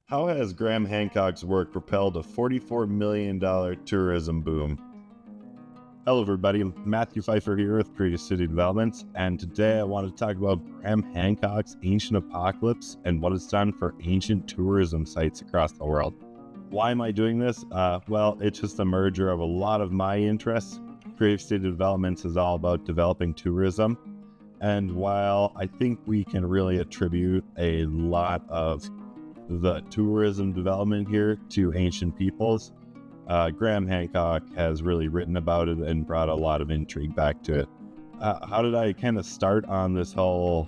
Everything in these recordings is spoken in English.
How has Graham Hancock's work propelled a $44 million tourism boom? Hello everybody, Matthew Pfeiffer here with Creative City Developments, and today I want to talk about Graham Hancock's Ancient Apocalypse and what it's done for ancient tourism sites across the world. Why am I doing this? Well, it's just a merger of a lot of my interests. Creative City Developments is all about developing tourism, and while I think we can really attribute a lot of the tourism development here to ancient peoples, Graham Hancock has really written about it and brought a lot of intrigue back to it. How did I kind of start on this whole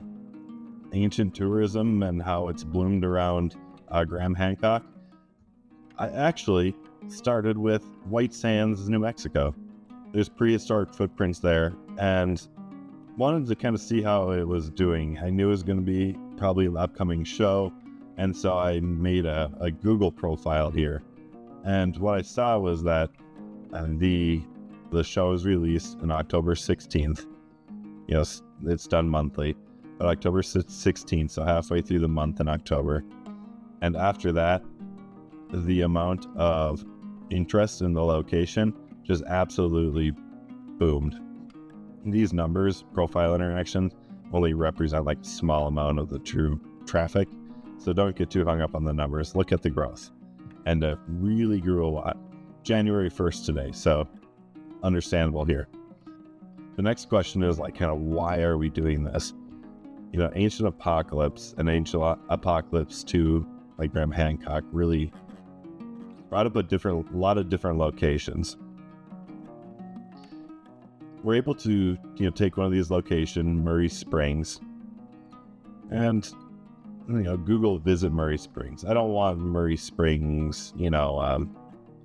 ancient tourism and how it's bloomed around Graham Hancock? I actually started with White Sands, New Mexico. There's prehistoric footprints there and wanted to kind of see how it was doing. I knew it was going to be probably an upcoming show, and so I made a Google profile here. And what I saw was that the show was released on October 16th. Yes, it's done monthly, but October 16th, so halfway through the month in October. And after that, the amount of interest in the location just absolutely boomed. These numbers, profile interactions, only represent like a small amount of the true traffic. So don't get too hung up on the numbers. Look at the growth. And it really grew a lot. January 1st today, so understandable here. The next question is like, kind of, why are we doing this? You know, Ancient Apocalypse and Ancient Apocalypse 2, like Graham Hancock, really brought up a lot of different locations. We're able to, take one of these locations, Murray Springs, and Google visit Murray Springs. I don't want Murray Springs,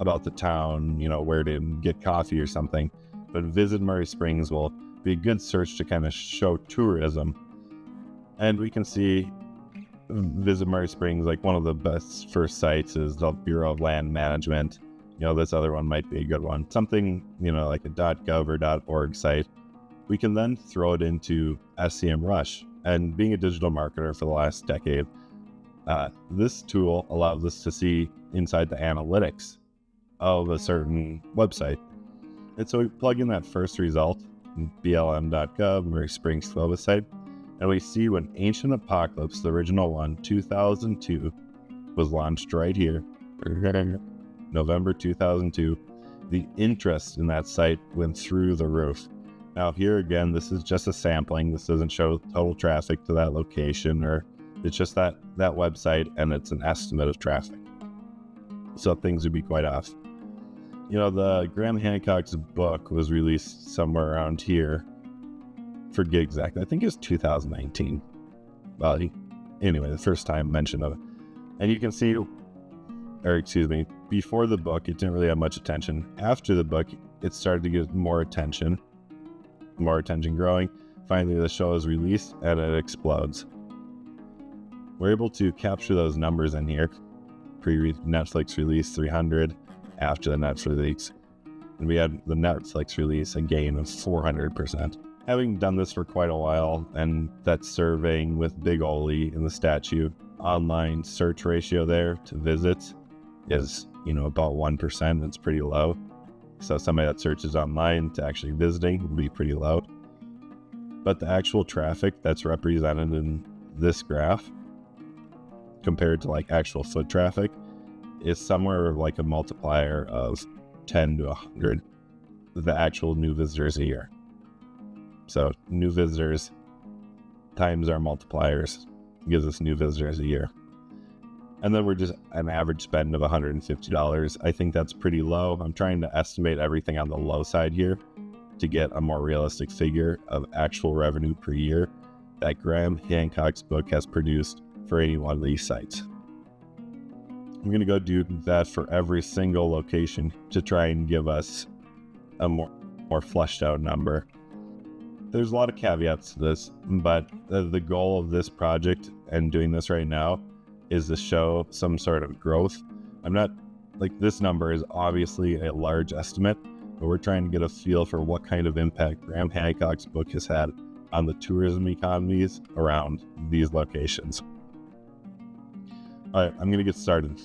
about the town, where to get coffee or something, but visit Murray Springs will be a good search to kind of show tourism. And we can see visit Murray Springs, like one of the best first sites is the Bureau of Land Management. This other one might be a good one. Something, like a .gov or .org site. We can then throw it into SEMrush. And being a digital marketer for the last decade, this tool allows us to see inside the analytics of a certain website. And so we plug in that first result, blm.gov, Murray Springs Clovis site, and we see when Ancient Apocalypse, the original one, 2002, was launched right here, November 2002, the interest in that site went through the roof. Now here again, this is just a sampling. This doesn't show total traffic to that location, or it's just that website, and it's an estimate of traffic. So things would be quite off. The Graham Hancock's book was released somewhere around here. Forget exactly. I think it was 2019. Well, anyway, the first time mention of it. And you can see, before the book, it didn't really have much attention. After the book, it started to get more attention growing. Finally, the show is released and it explodes. We're able to capture those numbers in here. Netflix release 300, after the Netflix release. And we had the Netflix release a gain of 400%. Having done this for quite a while, and that surveying with Big Oli in the statue, online search ratio there to visits is, about 1%. It's pretty low. So somebody that searches online to actually visiting will be pretty low. But the actual traffic that's represented in this graph compared to like actual foot traffic is somewhere like a multiplier of 10 to 100, the actual new visitors a year. So new visitors times our multipliers gives us new visitors a year. And then we're just an average spend of $150. I think that's pretty low. I'm trying to estimate everything on the low side here to get a more realistic figure of actual revenue per year that Graham Hancock's book has produced for any one of these sites. I'm going to go do that for every single location to try and give us a more fleshed out number. There's a lot of caveats to this, but the goal of this project and doing this right now is to show some sort of growth. I'm not, this number is obviously a large estimate, but we're trying to get a feel for what kind of impact Graham Hancock's book has had on the tourism economies around these locations. All right, I'm going to get started.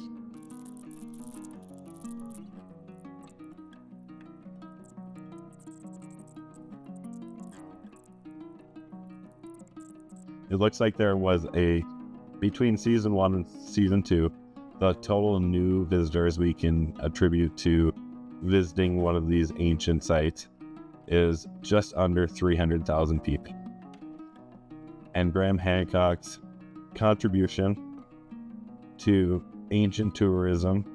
It looks like there was between season 1 and season 2, the total new visitors we can attribute to visiting one of these ancient sites is just under 300,000 people. And Graham Hancock's contribution to ancient tourism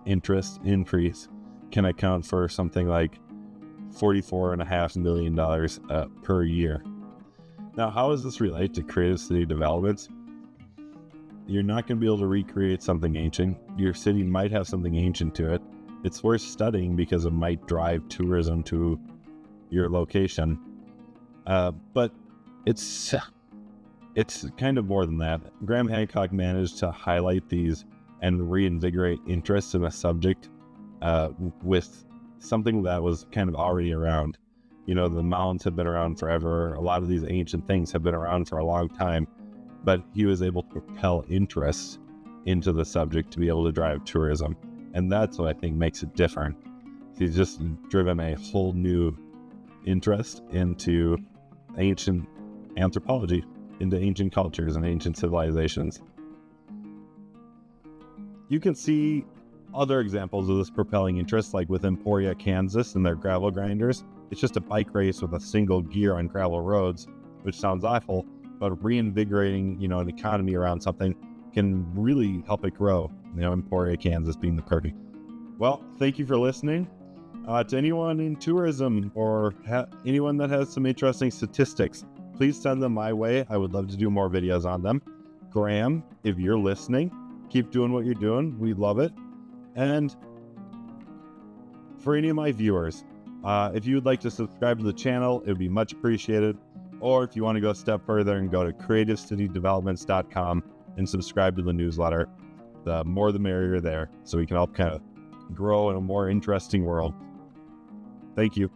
interest increase can account for something like $44.5 million per year. Now, how does this relate to creative city developments? You're not going to be able to recreate something ancient. Your city might have something ancient to it. It's worth studying because it might drive tourism to your location. But it's kind of more than that. Graham Hancock managed to highlight these and reinvigorate interest in a subject with something that was kind of already around. You know, the mounds have been around forever. A lot of these ancient things have been around for a long time, but he was able to propel interest into the subject to be able to drive tourism. And that's what I think makes it different. He's just driven a whole new interest into ancient anthropology, into ancient cultures and ancient civilizations. You can see other examples of this propelling interest, like with Emporia, Kansas, and their gravel grinders. It's just a bike race with a single gear on gravel roads, which sounds awful, but reinvigorating, an economy around something can really help it grow. Emporia, Kansas being the perfect. Well, thank you for listening. To anyone in tourism or anyone that has some interesting statistics, please send them my way. I would love to do more videos on them. Graham, if you're listening, keep doing what you're doing. We love it. And for any of my viewers, if you would like to subscribe to the channel, it would be much appreciated. Or if you want to go a step further and go to creativecitydevelopments.com and subscribe to the newsletter, the more the merrier there, so we can help kind of grow in a more interesting world. Thank you.